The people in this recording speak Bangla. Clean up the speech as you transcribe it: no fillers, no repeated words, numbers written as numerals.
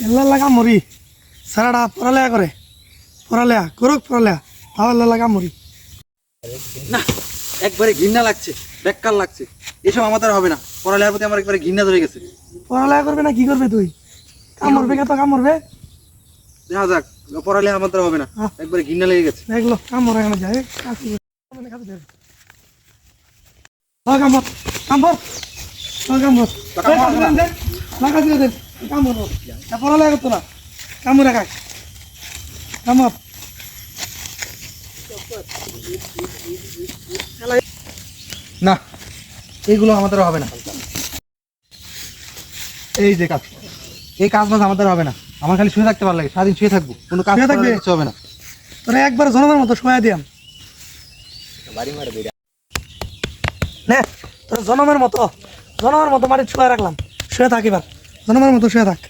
এল্লা লাগা মরি সারাটা পড়ালেখা করে পড়ালেখা করুক পড়ালেখা তাও এল্লা লাগা মরি। না একবারে ঘৃণা লাগছে, বেকার লাগছে, এসব আমাদের হবে না। পড়ালেখার প্রতি আমার একবারে ঘৃণা ধরে গেছে। পড়ালেখা করবে না কি করবে তুই? কামড়বে তো কামড়বে। দেখা যাক, পড়ালেখা আমাদের হবে না, একবারে ঘৃণা লেগে গেছে। দেখলো কামড় এখানে যায় কামড় কামড় কামড় কামড় পড়ালেখা করতো না কামড় খায় কামড়। না এইগুলো আমাদের হবে না। এই যে কাজ, এই কাজ মাঝে আমাদের হবে না। আমার খালি শুয়ে থাকতে ভালো লাগে, সারাদিন শুয়ে থাকবো, কোনো কাজ শুয়ে থাকবি? কিছু হবে না। তোরা একবার জনমের মতো শোয়া দিয়াম নে, তোর জনমের মতো মাটির শুয়ে রাখলাম, শুয়ে থাক এবার জনমের মতো শুয়ে থাক।